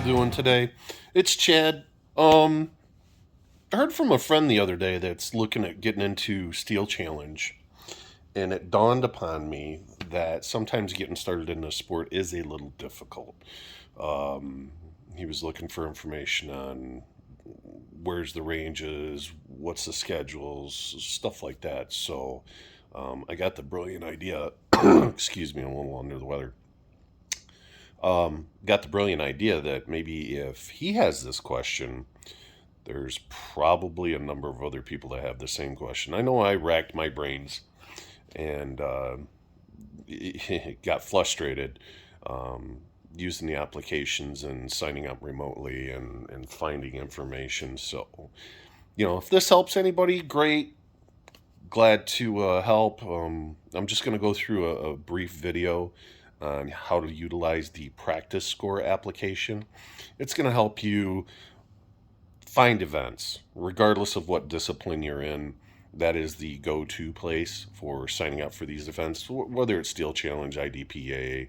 doing today? It's Chad. I heard from a friend the other day that's looking at getting into Steel Challenge, and it dawned upon me that sometimes getting started in this sport is a little difficult. Um, he was looking for information on where's the ranges, what's the schedules, stuff like that. So I got the brilliant idea. Excuse me, I'm a little under the weather. Got the brilliant idea that maybe if he has this question, there's probably a number of other people that have the same question. I know I racked my brains and got frustrated using the applications and signing up remotely and finding information. So, if this helps anybody, great. Glad to help. I'm just going to go through a brief video on how to utilize the practice score application. It's going to help you find events, regardless of what discipline you're in. That is the go-to place for signing up for these events, whether it's Steel Challenge, IDPA,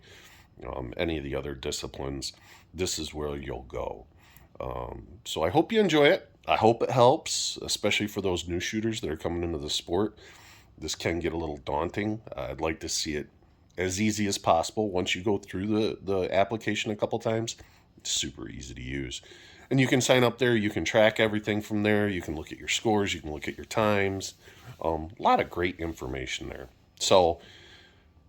any of the other disciplines. This is where you'll go. So I hope you enjoy it. I hope it helps, especially for those new shooters that are coming into the sport. This can get a little daunting. I'd like to see it as easy as possible. Once you go through the application a couple times, it's super easy to use. And you can sign up there. You can track everything from there. You can look at your scores. You can look at your times. A lot of great information there. So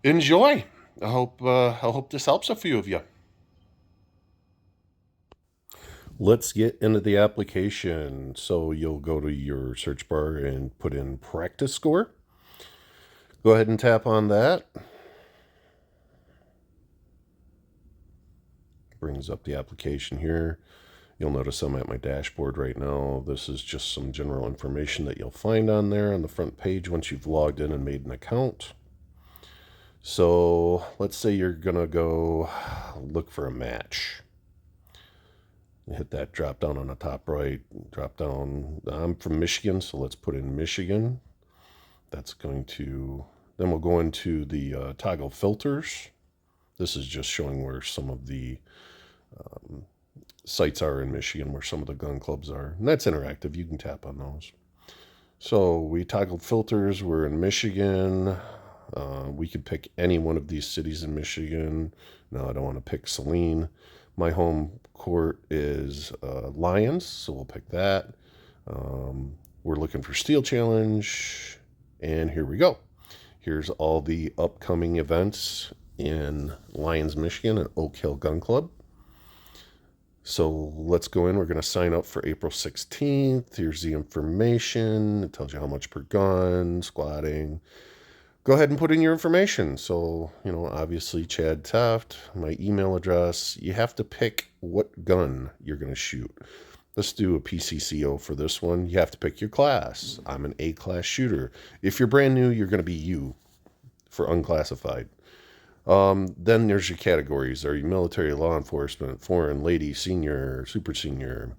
enjoy. I hope this helps a few of you. Let's get into the application. So you'll go to your search bar and put in practice score. Go ahead and tap on that. Brings up the application here. You'll notice I'm at my dashboard right now. This is just some general information that you'll find on there on the front page once you've logged in and made an account. So let's say you're gonna go look for a match. Hit that drop down on the top right, drop down. I'm from Michigan, so let's put in Michigan. That's going to, then we'll go into the toggle filters. This is just showing where some of the sites are in Michigan, where some of the gun clubs are. And that's interactive. You can tap on those. So we toggled filters. We're in Michigan. We could pick any one of these cities in Michigan. No, I don't want to pick Saline. My home court is Lions, so we'll pick that. We're looking for Steel Challenge, and here we go. Here's all the upcoming events in Lyons, Michigan at Oak Hill Gun Club. So let's go in. We're going to sign up for April 16th. Here's the information. It tells you how much per gun, squatting. Go ahead and put in your information. So, obviously Chad Teft, my email address. You have to pick what gun you're going to shoot. Let's do a PCCO for this one. You have to pick your class. I'm an A-class shooter. If you're brand new, you're going to be U for unclassified. Then there's your categories. Are you military, law enforcement, foreign, lady, senior, super senior?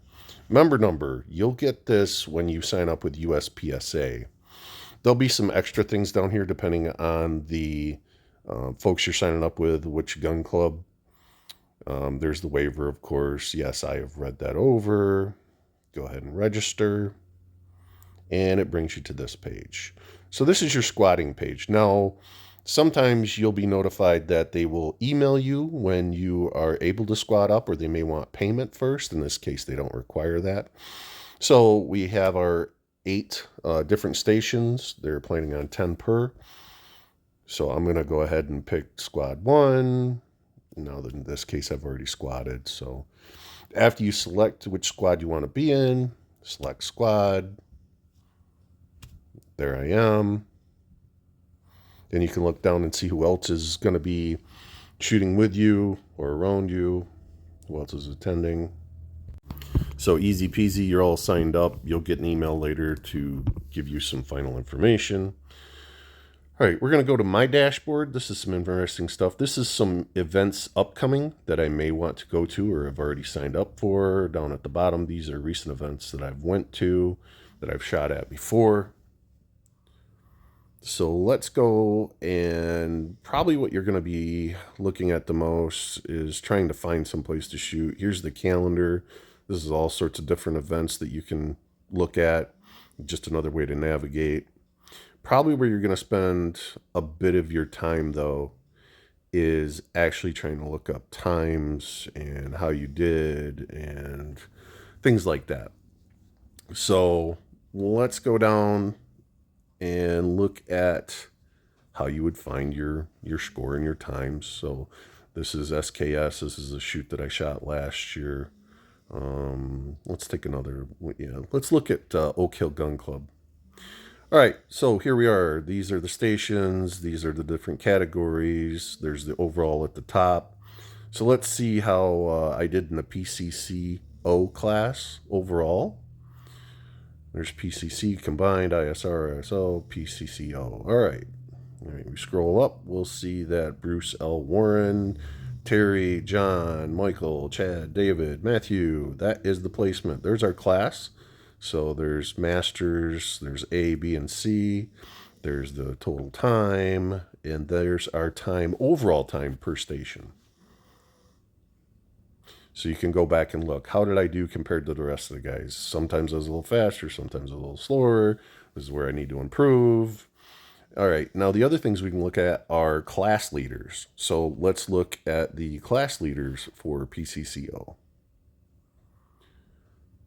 Member number. You'll get this when you sign up with USPSA. There'll be some extra things down here depending on the folks you're signing up with, which gun club. There's the waiver, of course. Yes, I have read that over. Go ahead and register. And it brings you to this page. So this is your squatting page. Now, sometimes you'll be notified that they will email you when you are able to squat up, or they may want payment first. In this case, they don't require that. So we have our 8 different stations. They're planning on 10 per. So I'm going to go ahead and pick squad 1. Now, in this case, I've already squatted. So after you select which squad you want to be in, select squad. There I am. Then you can look down and see who else is going to be shooting with you or around you, who else is attending. So easy peasy, you're all signed up. You'll get an email later to give you some final information. All right, we're going to go to my dashboard. This is some interesting stuff. This is some events upcoming that I may want to go to or have already signed up for. Down at the bottom, these are recent events that I've went to, that I've shot at before. So let's go and probably what you're going to be looking at the most is trying to find some place to shoot. Here's the calendar. This is all sorts of different events that you can look at. Just another way to navigate. Probably where you're going to spend a bit of your time, though, is actually trying to look up times and how you did and things like that. So let's go down and look at how you would find your score and your times. So this is SKS. This is a shoot that I shot last year. Let's take another. Yeah, let's look at Oak Hill Gun Club. All right, so here we are. These are the stations. These are the different categories. There's the overall at the top. So let's see how I did in the PCCO class overall. There's PCC combined, ISR, ISO, PCCO. All right. We scroll up. We'll see that Bruce L. Warren, Terry, John, Michael, Chad, David, Matthew. That is the placement. There's our class. So there's masters, there's A, B, and C. There's the total time, and there's our time, overall time per station. So you can go back and look. How did I do compared to the rest of the guys? Sometimes I was a little faster, sometimes a little slower. This is where I need to improve. All right, now the other things we can look at are class leaders. So let's look at the class leaders for PCCO.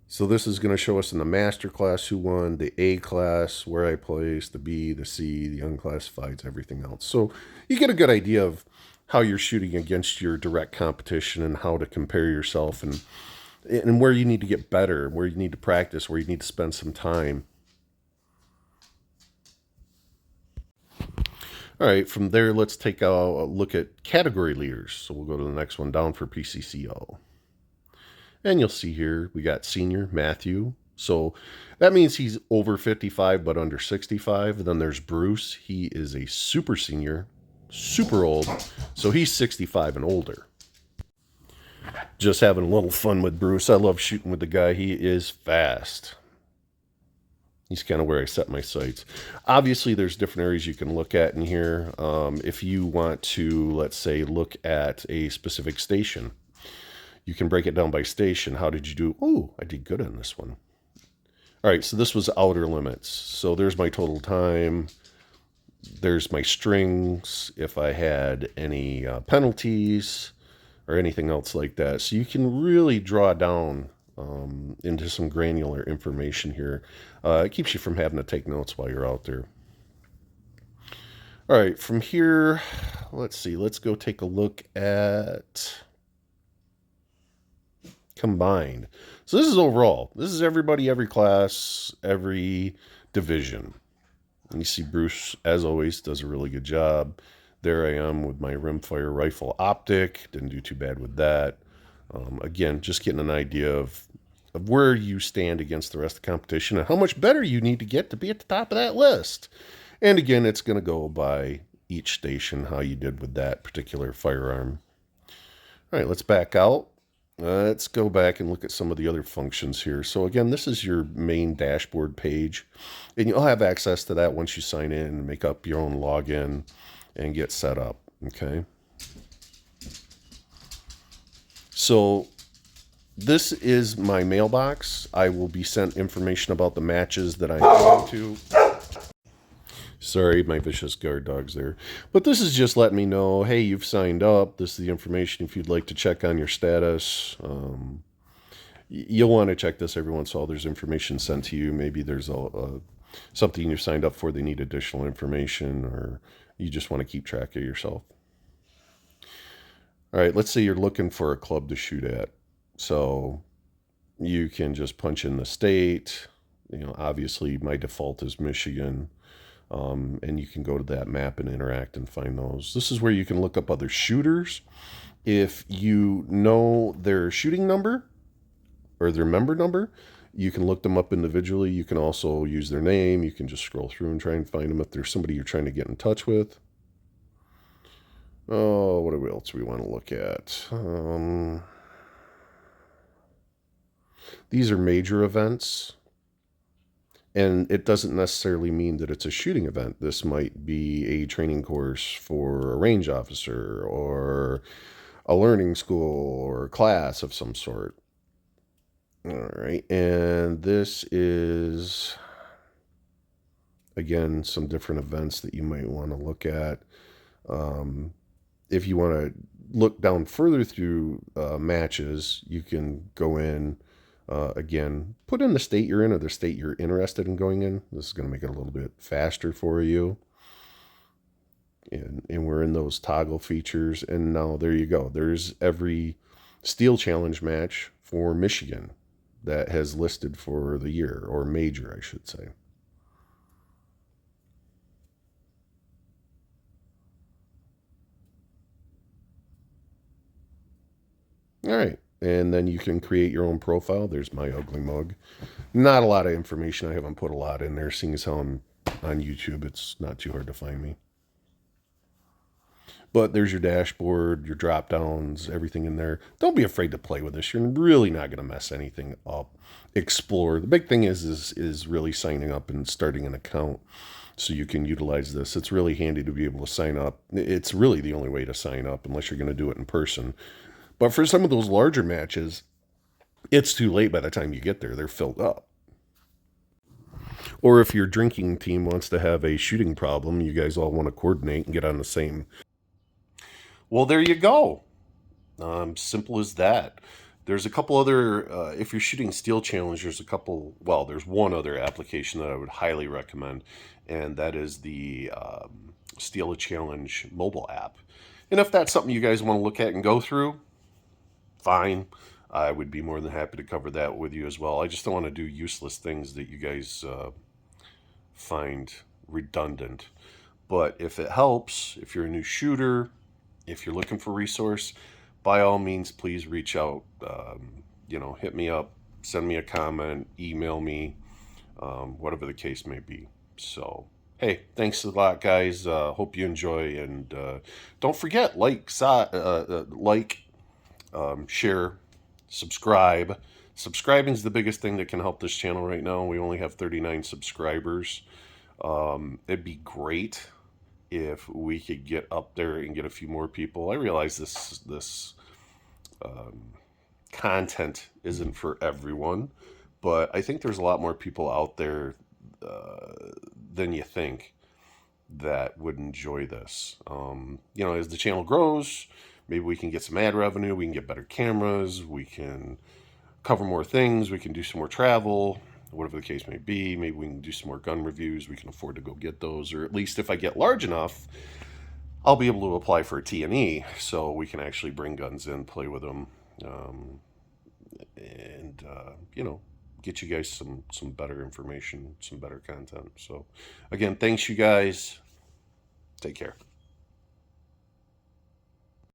So this is going to show us in the master class who won, the A class, where I placed, the B, the C, the unclassifieds, everything else. So you get a good idea of how you're shooting against your direct competition and how to compare yourself and where you need to get better, where you need to practice, where you need to spend some time. All right, from there, let's take a look at category leaders. So we'll go to the next one down for PCCO. And you'll see here, we got senior Matthew. So that means he's over 55, but under 65. And then there's Bruce. He is a super senior, super old. So he's 65 and older. Just having a little fun with Bruce. I love shooting with the guy. He is fast. He's kind of where I set my sights. Obviously, there's different areas you can look at in here. If you want to, let's say, look at a specific station, you can break it down by station. How did you do? Oh, I did good on this one. All right, so this was outer limits. So there's my total time. There's my strings, if I had any penalties or anything else like that. So you can really draw down into some granular information here. It keeps you from having to take notes while you're out there. All right, from here, let's see. Let's go take a look at combined. So this is overall. This is everybody, every class, every division. And you see Bruce, as always, does a really good job. There I am with my rimfire rifle optic. Didn't do too bad with that. Again, just getting an idea of where you stand against the rest of the competition and how much better you need to get to be at the top of that list. And again, it's going to go by each station, how you did with that particular firearm. All right, let's back out. Let's go back and look at some of the other functions here. So again, this is your main dashboard page, and you'll have access to that once you sign in and make up your own login and get set up, okay? So this is my mailbox. I will be sent information about the matches that I'm going to. Sorry, my vicious guard dog's there. But this is just letting me know, hey, you've signed up. This is the information if you'd like to check on your status. You'll want to check this every once in a while. There's information sent to you. Maybe there's something you've signed up for. They need additional information, or you just want to keep track of yourself. All right, let's say you're looking for a club to shoot at. So you can just punch in the state. You know, obviously my default is Michigan. And you can go to that map and interact and find those. This is where you can look up other shooters. If you know their shooting number or their member number, you can look them up individually. You can also use their name. You can just scroll through and try and find them if there's somebody you're trying to get in touch with. Oh, what else do we want to look at? These are major events. And it doesn't necessarily mean that it's a shooting event. This might be a training course for a range officer or a learning school or class of some sort. All right. And this is, again, some different events that you might want to look at. If you want to look down further through matches, you can go in. Again, put in the state you're in or the state you're interested in going in. This is going to make it a little bit faster for you. And we're in those toggle features. And now there you go. There's every Steel Challenge match for Michigan that has listed for the year, or major, I should say. All right. And then you can create your own profile. There's my ugly mug. Not a lot of information. I haven't put a lot in there, seeing as how I'm on YouTube. It's not too hard to find me. But there's your dashboard, your drop downs, everything in there. Don't be afraid to play with this. You're really not going to mess anything up. Explore. The big thing is really signing up and starting an account so you can utilize this. It's really handy to be able to sign up. It's really the only way to sign up unless you're going to do it in person. But for some of those larger matches, it's too late by the time you get there. They're filled up. Or if your drinking team wants to have a shooting problem, you guys all want to coordinate and get on the same. Well, there you go. Simple as that. There's a couple other, if you're shooting Steel Challenge, there's one other application that I would highly recommend, and that is the Steel Challenge mobile app. And if that's something you guys want to look at and go through, fine. I would be more than happy to cover that with you as well. I just don't want to do useless things that you guys find redundant. But if it helps, if you're a new shooter, if you're looking for resource, by all means, please reach out. Hit me up, send me a comment, email me, whatever the case may be. So, hey, thanks a lot, guys. Hope you enjoy, and don't forget, share, subscribe. Subscribing is the biggest thing that can help this channel right now. We only have 39 subscribers. It'd be great if we could get up there and get a few more people. I realize this content isn't for everyone, but I think there's a lot more people out there than you think that would enjoy this. As the channel grows, maybe we can get some ad revenue, we can get better cameras, we can cover more things, we can do some more travel, whatever the case may be. Maybe we can do some more gun reviews. We can afford to go get those, or at least if I get large enough, I'll be able to apply for a T&E, so we can actually bring guns in, play with them, and get you guys some better information, some better content. So again, thanks you guys. Take care.